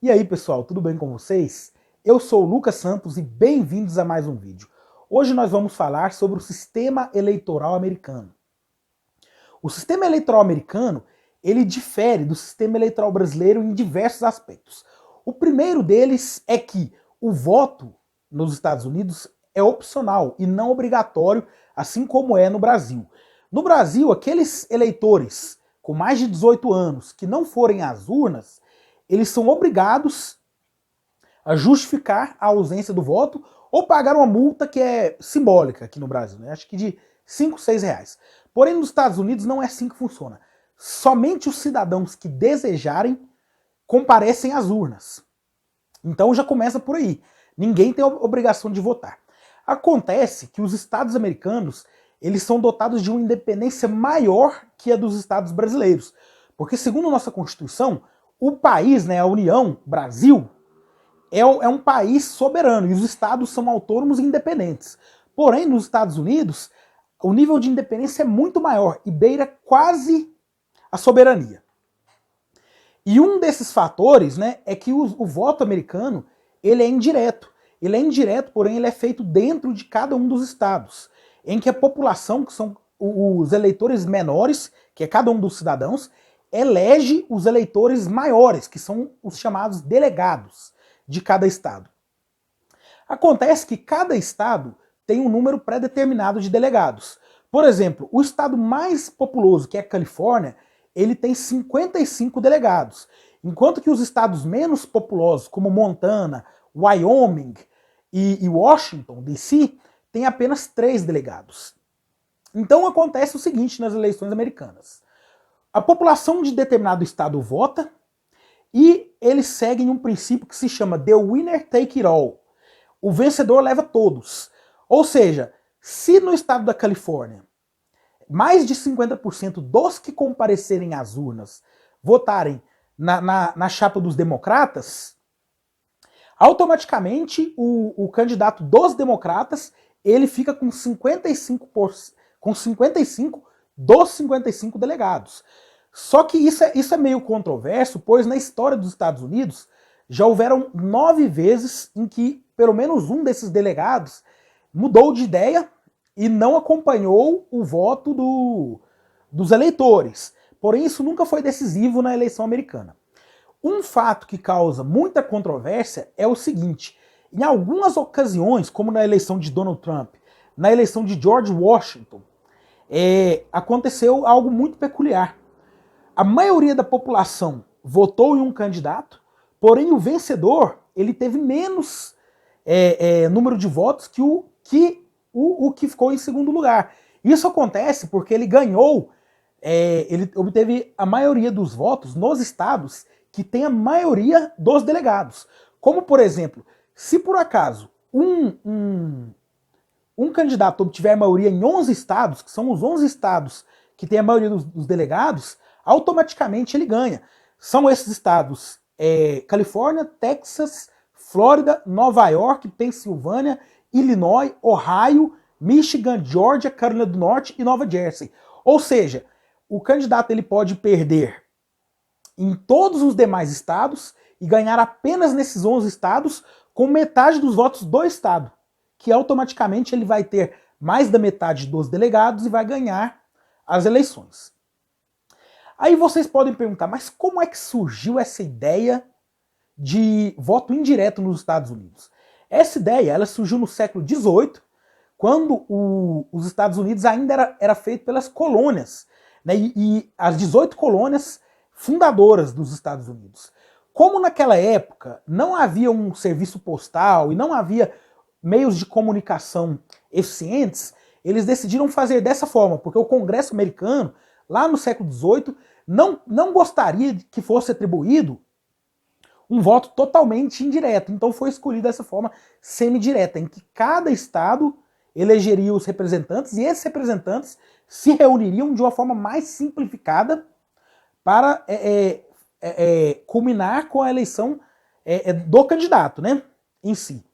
E aí pessoal, tudo bem com vocês? Eu sou o Lucas Santos e bem-vindos a mais um vídeo. Hoje nós vamos falar sobre o sistema eleitoral americano. O sistema eleitoral americano, ele difere do sistema eleitoral brasileiro em diversos aspectos. O primeiro deles é que o voto nos Estados Unidos é opcional e não obrigatório, assim como é no Brasil. No Brasil, aqueles eleitores com mais de 18 anos que não forem às urnas, eles são obrigados a justificar a ausência do voto ou pagar uma multa que é simbólica aqui no Brasil, né? Acho que de 5, 6 reais. Porém, nos Estados Unidos não é assim que funciona. Somente os cidadãos que desejarem comparecem às urnas. Então já começa por aí. Ninguém tem a obrigação de votar. Acontece que os estados americanos, eles são dotados de uma independência maior que a dos estados brasileiros. Porque segundo a nossa Constituição, o país, né, a União, Brasil, é um país soberano e os estados são autônomos e independentes. Porém, nos Estados Unidos, o nível de independência é muito maior e beira quase a soberania. E um desses fatores, né, é que o voto americano ele é indireto. Ele é indireto, porém ele é feito dentro de cada um dos estados, em que a população, que são os eleitores menores, que é cada um dos cidadãos, elege os eleitores maiores, que são os chamados delegados de cada estado. Acontece que cada estado tem um número pré-determinado de delegados. Por exemplo, o estado mais populoso, que é a Califórnia, ele tem 55 delegados, enquanto que os estados menos populosos, como Montana, Wyoming e Washington, D.C., têm apenas 3 delegados. Então acontece o seguinte nas eleições americanas. A população de determinado estado vota e eles seguem um princípio que se chama The Winner Take It All. O vencedor leva todos. Ou seja, se no estado da Califórnia mais de 50% dos que comparecerem às urnas votarem na chapa dos democratas, automaticamente o candidato dos democratas ele fica com 55 dos 55 delegados. Só que isso é meio controverso, pois na história dos Estados Unidos já houveram 9 vezes em que pelo menos um desses delegados mudou de ideia e não acompanhou o voto dos eleitores. Porém, isso nunca foi decisivo na eleição americana. Um fato que causa muita controvérsia é o seguinte: em algumas ocasiões, como na eleição de Donald Trump, na eleição de George Washington, aconteceu algo muito peculiar. A maioria da população votou em um candidato, porém o vencedor ele teve menos número de votos que o que ficou em segundo lugar. Isso acontece porque ele ganhou, ele obteve a maioria dos votos nos estados que tem a maioria dos delegados. Como, por exemplo, se por acaso um candidato obtiver a maioria em 11 estados, que são os 11 estados que tem a maioria dos delegados, automaticamente ele ganha. São esses estados Califórnia, Texas, Flórida, Nova York, Pensilvânia, Illinois, Ohio, Michigan, Georgia, Carolina do Norte e Nova Jersey. Ou seja, o candidato ele pode perder em todos os demais estados e ganhar apenas nesses 11 estados com metade dos votos do estado, que automaticamente ele vai ter mais da metade dos delegados e vai ganhar as eleições. Aí vocês podem perguntar, mas como é que surgiu essa ideia de voto indireto nos Estados Unidos? Essa ideia ela surgiu no século XVIII, quando os Estados Unidos ainda era feito pelas colônias, né, e as 18 colônias fundadoras dos Estados Unidos. Como naquela época não havia um serviço postal e não havia meios de comunicação eficientes, eles decidiram fazer dessa forma, porque o Congresso americano, lá no século XVIII, não gostaria que fosse atribuído um voto totalmente indireto. Então foi escolhido dessa forma semidireta, em que cada estado elegeria os representantes e esses representantes se reuniriam de uma forma mais simplificada para culminar com a eleição do candidato, né, em si.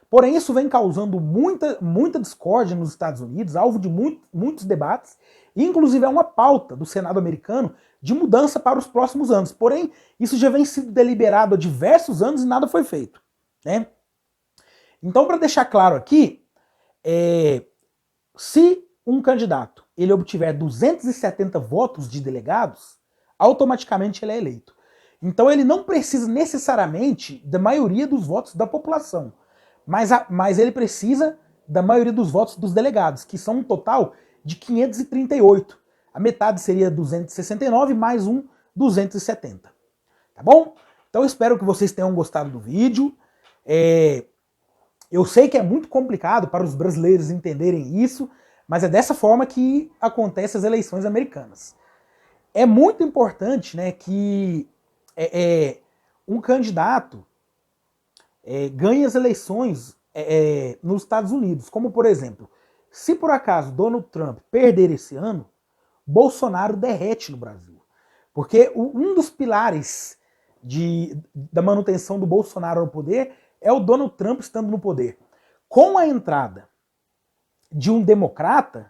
Porém, isso vem causando muita discórdia nos Estados Unidos, alvo de muitos debates, e inclusive é uma pauta do Senado americano de mudança para os próximos anos. Porém, isso já vem sendo deliberado há diversos anos e nada foi feito, né? Então, para deixar claro aqui, se um candidato ele obtiver 270 votos de delegados, automaticamente ele é eleito. Então ele não precisa necessariamente da maioria dos votos da população, mas ele precisa da maioria dos votos dos delegados, que são um total de 538. A metade seria 269 mais 270. Tá bom? Então eu espero que vocês tenham gostado do vídeo. Eu sei que é muito complicado para os brasileiros entenderem isso, mas é dessa forma que acontecem as eleições americanas. É muito importante, né, que um candidato ganhe as eleições nos Estados Unidos. Como, por exemplo, se por acaso Donald Trump perder esse ano, Bolsonaro derrete no Brasil. Porque um dos pilares da manutenção do Bolsonaro no poder é o Donald Trump estando no poder. Com a entrada de um democrata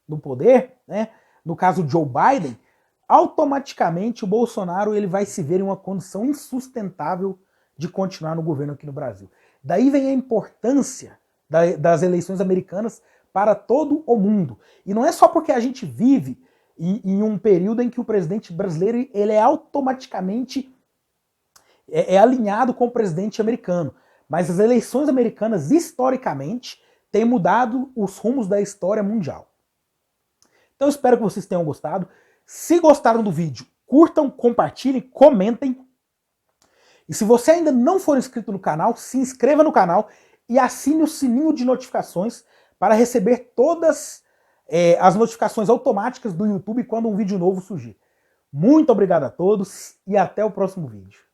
no poder, né, no caso Joe Biden, automaticamente o Bolsonaro ele vai se ver em uma condição insustentável de continuar no governo aqui no Brasil. Daí vem a importância das eleições americanas para todo o mundo. E não é só porque a gente vive em um período em que o presidente brasileiro ele é automaticamente alinhado com o presidente americano. Mas as eleições americanas, historicamente, têm mudado os rumos da história mundial. Então eu espero que vocês tenham gostado. Se gostaram do vídeo, curtam, compartilhem, comentem. E se você ainda não for inscrito no canal, se inscreva no canal e assine o sininho de notificações para receber todas as notificações automáticas do YouTube quando um vídeo novo surgir. Muito obrigado a todos e até o próximo vídeo.